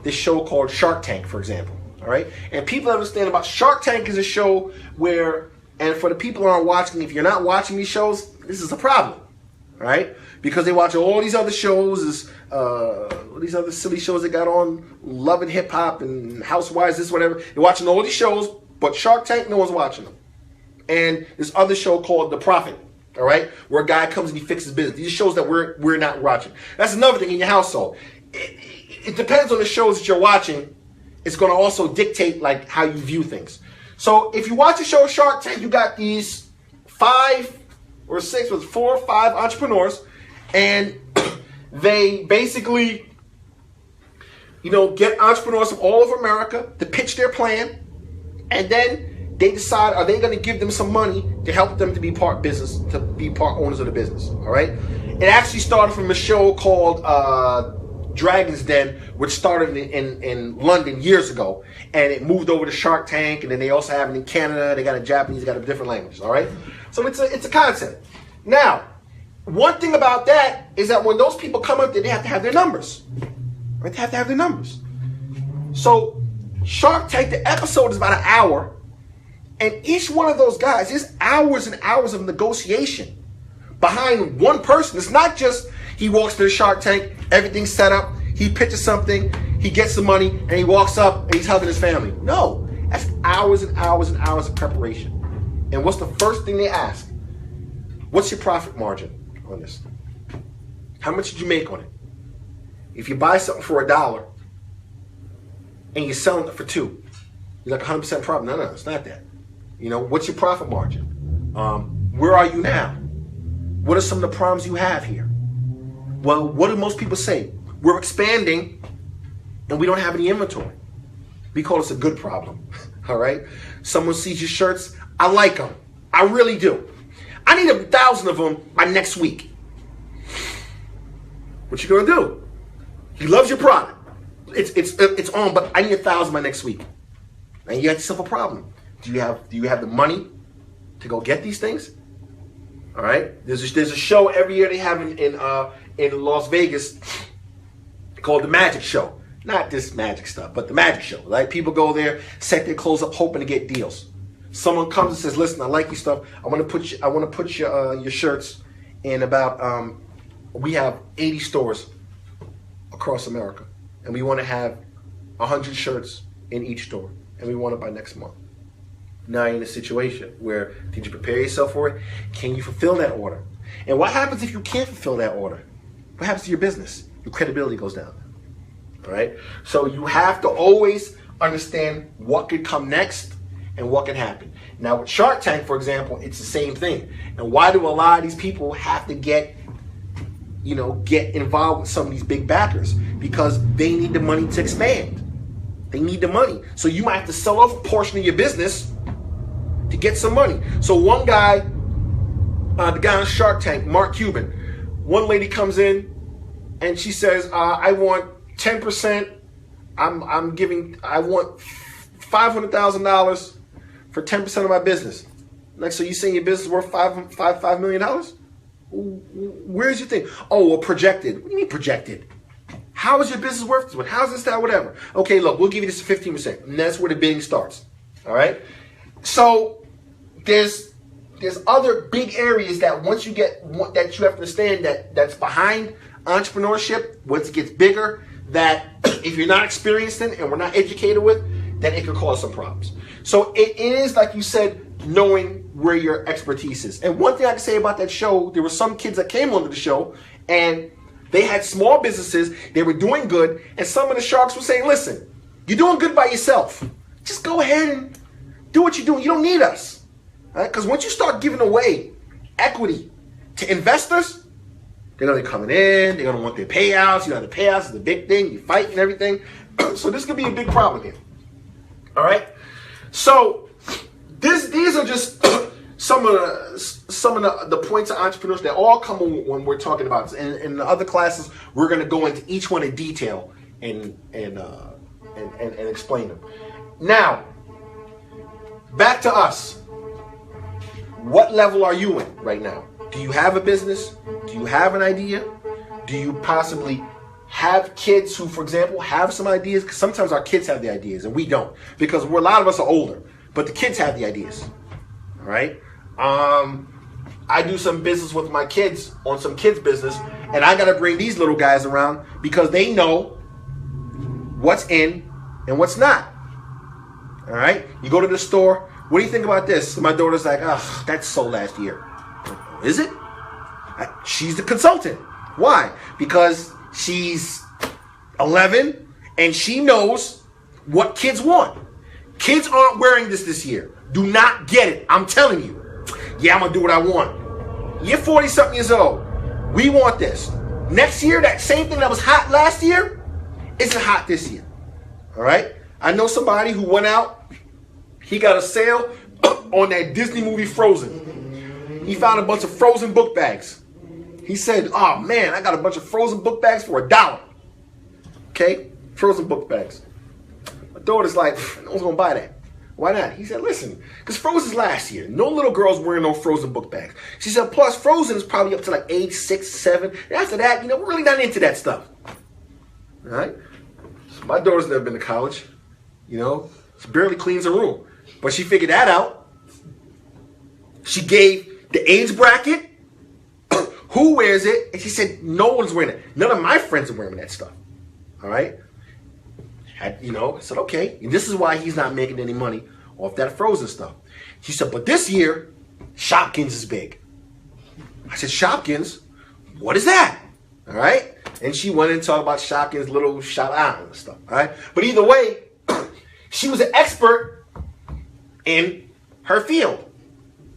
this show called Shark Tank, for example. All right, and people understand about Shark Tank is a show where, and for the people who aren't watching, if you're not watching these shows, this is a problem. All right, because they watch all these other shows, these other silly shows they got on, Love and Hip Hop and Housewives, this whatever. They're watching all these shows, but Shark Tank, no one's watching them. And this other show called The Prophet, all right, where a guy comes and he fixes business. These are shows that we're not watching. That's another thing in your household. It depends on the shows that you're watching. It's going to also dictate like how you view things. So if you watch the show Shark Tank, you got these 5 or 6, or 4 or 5 entrepreneurs, and they basically, get entrepreneurs from all over America to pitch their plan, and then they decide, are they going to give them some money to help them to be part business, to be part owners of the business, all right? It actually started from a show called Dragon's Den, which started in London years ago, and it moved over to Shark Tank, and then they also have it in Canada. They got a Japanese, they got a different language, all right? So it's a concept. Now, one thing about that is that when those people come up there, they have to have their numbers, right? They have to have their numbers. So Shark Tank, the episode is about an hour, and each one of those guys, there's hours and hours of negotiation behind one person. It's not just he walks to the Shark Tank, everything's set up, he pitches something, he gets the money, and he walks up and he's helping his family. No, that's hours and hours and hours of preparation. And what's the first thing they ask? What's your profit margin on this? How much did you make on it? If you buy something for $1 and you're selling it for $2, you're like 100% profit. No, it's not that. What's your profit margin? Where are you now? What are some of the problems you have here? Well, what do most people say? We're expanding and we don't have any inventory. We call this a good problem, all right? Someone sees your shirts, I like them. I really do. I need 1,000 of them by next week. What you gonna do? He loves your product. It's on, but I need 1,000 by next week. And you have yourself a problem. Do you have the money to go get these things? All right. There's a show every year they have in Las Vegas called the Magic Show. Not this magic stuff, but the Magic Show. Right? People go there, set their clothes up, hoping to get deals. Someone comes and says, "Listen, I like your stuff. I want to put your shirts in about. We have 80 stores across America, and we want to have 100 shirts in each store, and we want it by next month." Now you're in a situation where, did you prepare yourself for it? Can you fulfill that order? And what happens if you can't fulfill that order? What happens to your business? Your credibility goes down. All right? So you have to always understand what could come next and what can happen. Now with Shark Tank, for example, it's the same thing. And why do a lot of these people have to get involved with some of these big backers? Because they need the money to expand. They need the money. So you might have to sell off a portion of your business to get some money. So one guy, the guy on Shark Tank, Mark Cuban, one lady comes in and she says, I want 10%. I want $500,000 for 10% of my business. So you saying your business is worth $5 million? Where's your thing? Oh, well, projected. What do you mean projected? How is your business worth this? How's this, that, whatever? Okay, look, we'll give you this 15%. And that's where the bidding starts. All right? So there's other big areas that once you get, that you have to understand that's behind entrepreneurship, once it gets bigger, that if you're not experienced in and we're not educated with, then it could cause some problems. So it is, like you said, knowing where your expertise is. And one thing I can say about that show, there were some kids that came onto the show and they had small businesses, they were doing good, and some of the sharks were saying, listen, you're doing good by yourself. Just go ahead and do what you're doing. You don't need us. Because once you start giving away equity to investors, they're going to be coming in, they're going to want their payouts. The payouts is the big thing, you fight and everything. So this could be a big problem here. All right? So these are just some of the points of entrepreneurs that all come when we're talking about this. And in the other classes, we're going to go into each one in detail and explain them. Now, back to us. What level are you in right now? Do you have a business? Do you have an idea? Do you possibly have kids who, for example, have some ideas. Because sometimes our kids have the ideas and we don't, because a lot of us are older, but the kids have the ideas. All right. I do some business with my kids on some kids business, and I got to bring these little guys around because they know what's in and what's not. All right. You go to the store. What do you think about this? My daughter's like, "Ugh, that's sold last year." Is it? She's the consultant. Why? Because she's 11 and she knows what kids want. Kids aren't wearing this year. Do not get it. I'm telling you. Yeah, I'm going to do what I want. You're 40-something years old. We want this. Next year, that same thing that was hot last year isn't hot this year. All right? I know somebody who went out. He got a sale on that Disney movie Frozen. He found a bunch of Frozen book bags. He said, "Oh man, I got a bunch of Frozen book bags for $1. Okay? Frozen book bags. My daughter's like, "No one's gonna buy that." Why not? He said, "Listen, because Frozen's last year. No little girl's wearing no Frozen book bags." She said, "Plus, Frozen is probably up to like age 6, 7. And after that, we're really not into that stuff." All right? So my daughter's never been to college. She barely cleans her room. But she figured that out. She gave the age bracket, who wears it, and she said, "No one's wearing it. None of my friends are wearing that stuff." All right? I said, okay. And this is why he's not making any money off that Frozen stuff. She said, "But this year, Shopkins is big." I said, "Shopkins? What is that?" All right? And she went and talked about Shopkins' little shop island and stuff. All right? But either way, she was an expert in her field.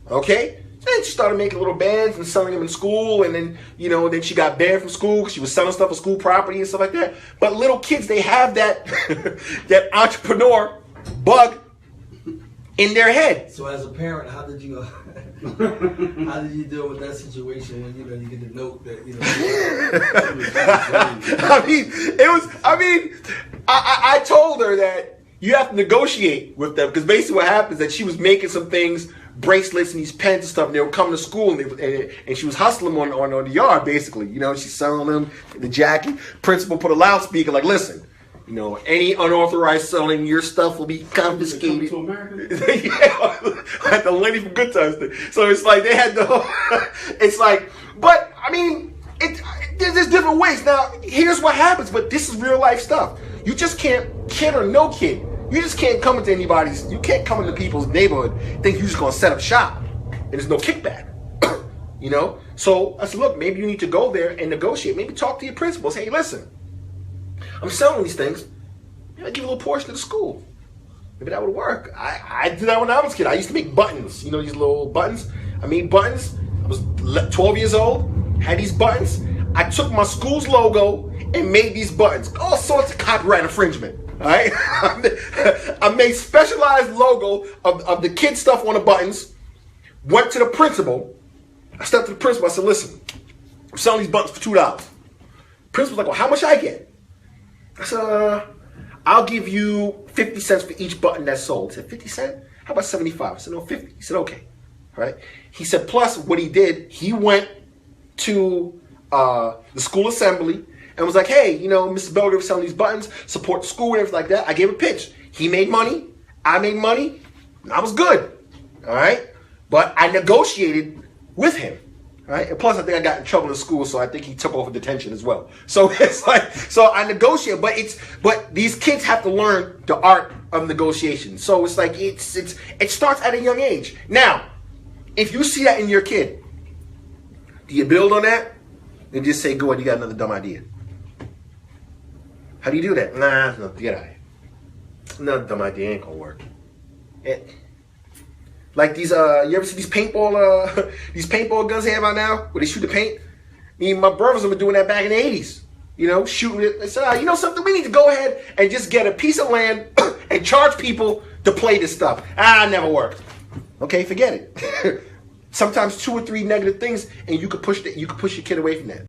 Okay? And she started making little bands and selling them in school, and then, then she got banned from school because she was selling stuff for school property and stuff like that. But little kids, they have that that entrepreneur bug in their head. So as a parent, how did you deal with that situation when you get the note that I told her that you have to negotiate with them, because basically what happens is that she was making some things, bracelets and these pens and stuff, and they were coming to school, and she was hustling them on the yard, basically. She's selling them, the jacket. Principal put a loudspeaker, like, "Listen, any unauthorized selling, your stuff will be confiscated." To America? Yeah, like the lady from Good Times thing. So it's like they had it's like, but there's different ways. Now, here's what happens, but this is real life stuff. You just can't, kid or no kid, you just can't come into you can't come into people's neighborhood think you're just going to set up shop and there's no kickback. So I said, look, maybe you need to go there and negotiate. Maybe talk to your principals. Hey, listen, I'm selling these things. I give a little portion to the school. Maybe that would work. I did that when I was a kid. I used to make buttons. These little buttons. I made buttons. I was 12 years old. Had these buttons. I took my school's logo and made these buttons. All sorts of copyright infringement. All right? I made specialized logo of the kid stuff on the buttons. Went to the principal. I stepped to the principal. I said, "Listen, I'm selling these buttons for $2. Principal's like, "Well, how much I get?" I said, "I'll give you 50 cents for each button that's sold." He said, "50 cents? How about 75? I said, "No, 50. He said, "Okay." All right? He said, plus what he did, he went to the school assembly and was like, "Hey, Mrs. Belgrave selling these buttons, support the school," and everything like that. I gave a pitch. He made money. I made money. And I was good. All right? But I negotiated with him. All right? And plus, I think I got in trouble in school, so I think he took over detention as well. So it's like, so I negotiate, but these kids have to learn the art of negotiation. So it's like, it starts at a young age. Now, if you see that in your kid, do you build on that? And just say, "Go ahead, you got another dumb idea." How do you do that? Nah, no, get out of here. Another dumb idea ain't gonna work. Like these, you ever see these paintball guns they have out now, where they shoot the paint? My brothers have been doing that back in the 80s. Shooting it. They said, something, we need to go ahead and just get a piece of land and charge people to play this stuff. It never worked. Okay, forget it. Sometimes 2 or 3 negative things, and you could push your kid away from that.